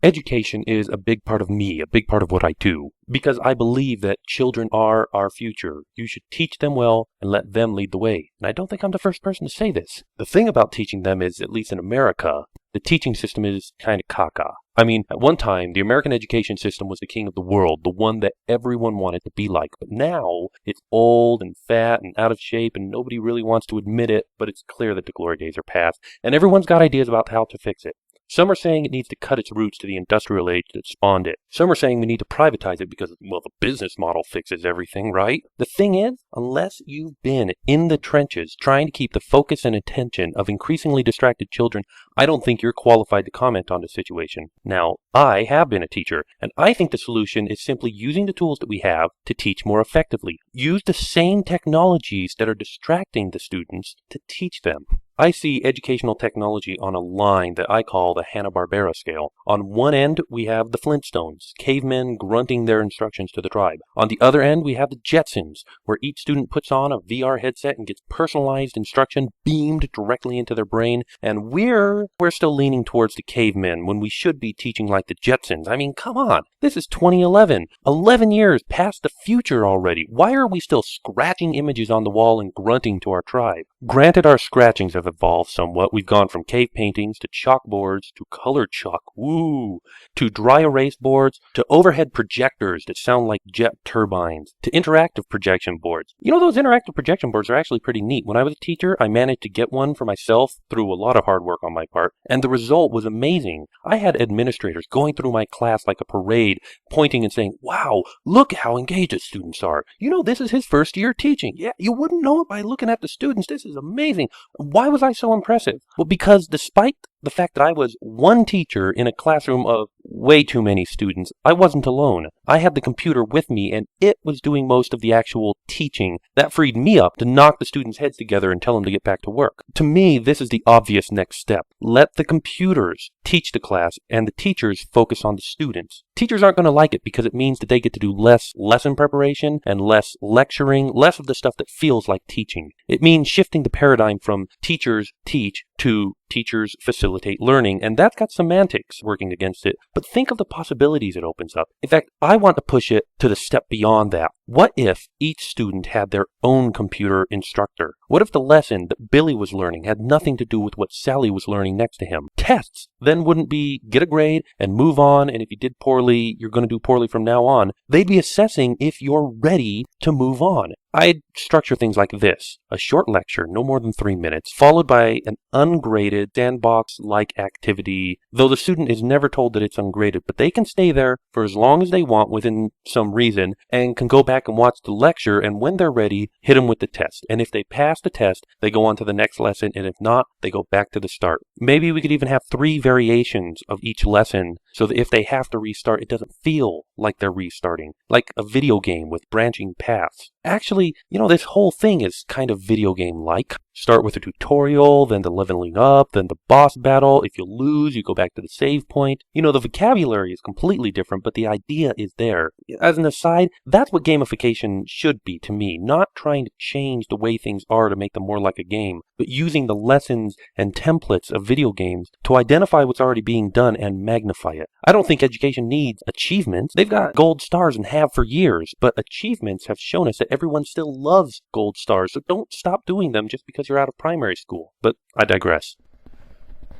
Education is a big part of me, a big part of what I do, because I believe that children are our future. You should teach them well and let them lead the way. And I don't think I'm the first person to say this. The thing about teaching them is, at least in America, the teaching system is kind of caca. I mean, at one time, the American education system was the king of the world, the one that everyone wanted to be like. But now, it's old and fat and out of shape, and nobody really wants to admit it, but it's clear that the glory days are past, and everyone's got ideas about how to fix it. Some are saying it needs to cut its roots to the industrial age that spawned it. Some are saying we need to privatize it because, well, the business model fixes everything, right? The thing is, unless you've been in the trenches trying to keep the focus and attention of increasingly distracted children, I don't think you're qualified to comment on the situation. Now, I have been a teacher, and I think the solution is simply using the tools that we have to teach more effectively. Use the same technologies that are distracting the students to teach them. I see educational technology on a line that I call the Hanna-Barbera scale. On one end, we have the Flintstones, cavemen grunting their instructions to the tribe. On the other end, we have the Jetsons, where each student puts on a VR headset and gets personalized instruction beamed directly into their brain. And we're still leaning towards the cavemen when we should be teaching like the Jetsons. I mean, come on. This is 2011. 11 years past the future already. Why are we still scratching images on the wall and grunting to our tribe? Granted, our scratchings have evolved somewhat. We've gone from cave paintings to chalkboards to colored chalk, woo, to dry erase boards, to overhead projectors that sound like jet turbines, to interactive projection boards. You know, those interactive projection boards are actually pretty neat. When I was a teacher, I managed to get one for myself through a lot of hard work on my part, and the result was amazing. I had administrators going through my class like a parade, pointing and saying, "Wow, look how engaged the students are. You know, this is his first year teaching. Yeah, you wouldn't know it by looking at the students. This is amazing." Why was I so impressive? Well, because despite the fact that I was one teacher in a classroom of way too many students, I wasn't alone. I had the computer with me, and it was doing most of the actual teaching. That freed me up to knock the students' heads together and tell them to get back to work. To me, this is the obvious next step. Let the computers teach the class, and the teachers focus on the students. Teachers aren't going to like it because it means that they get to do less lesson preparation and less lecturing, less of the stuff that feels like teaching. It means shifting the paradigm from teachers teach to teachers facilitate learning, and that's got semantics working against it. But think of the possibilities it opens up. In fact, I want to push it to the step beyond that. What if each student had their own computer instructor? What if the lesson that Billy was learning had nothing to do with what Sally was learning next to him? Tests then wouldn't be get a grade and move on, and if you did poorly, you're going to do poorly from now on. They'd be assessing if you're ready to move on. I'd structure things like this: a short lecture, no more than 3 minutes, followed by an ungraded sandbox-like activity, though the student is never told that it's ungraded, but they can stay there for as long as they want within some reason and can go back and watch the lecture, and when they're ready, hit them with the test. And if they pass the test, they go on to the next lesson, and if not, they go back to the start. Maybe we could even have 3 variations of each lesson so that if they have to restart, it doesn't feel like they're restarting, like a video game with branching paths. Actually, you know, this whole thing is kind of video game-like. Start with a tutorial, then the leveling up, then the boss battle. If you lose, you go back to the save point. You know, the vocabulary is completely different, but the idea is there. As an aside, that's what gamification should be to me. Not trying to change the way things are to make them more like a game, but using the lessons and templates of video games to identify what's already being done and magnify it. I don't think education needs achievements. They've got gold stars and have for years, but achievements have shown us that everyone still loves gold stars, so don't stop doing them just because you're out of primary school. But I digress.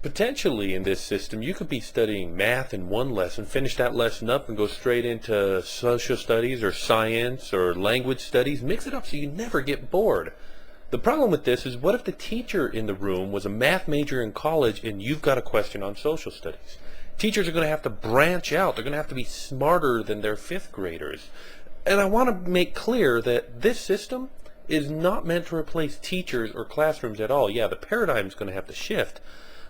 Potentially in this system, you could be studying math in one lesson, finish that lesson up and go straight into social studies or science or language studies. Mix it up so you never get bored. The problem with this is, what if the teacher in the room was a math major in college and you've got a question on social studies? Teachers are going to have to branch out. They're going to have to be smarter than their 5th graders. And I want to make clear that this system is not meant to replace teachers or classrooms at all. Yeah, the paradigm is going to have to shift,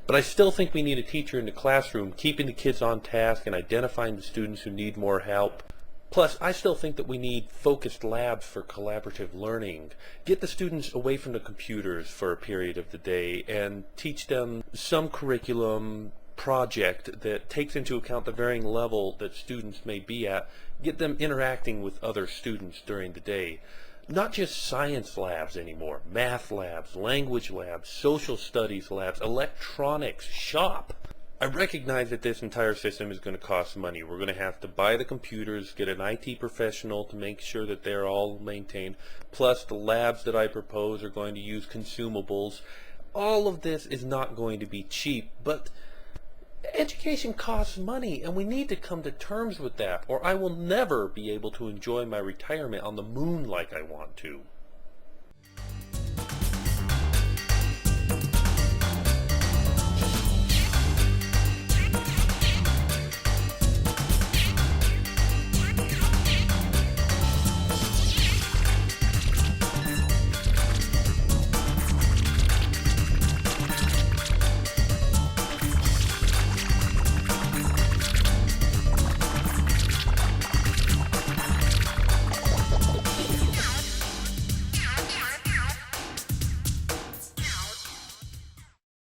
but I still think we need a teacher in the classroom keeping the kids on task and identifying the students who need more help. Plus, I still think that we need focused labs for collaborative learning. Get the students away from the computers for a period of the day and teach them some curriculum project that takes into account the varying level that students may be at. Get them interacting with other students during the day. Not just science labs anymore, math labs, language labs, social studies labs, electronics, shop. I recognize that this entire system is going to cost money. We're going to have to buy the computers, get an IT professional to make sure that they're all maintained, plus the labs that I propose are going to use consumables. All of this is not going to be cheap, but education costs money, and we need to come to terms with that, or I will never be able to enjoy my retirement on the moon like I want to.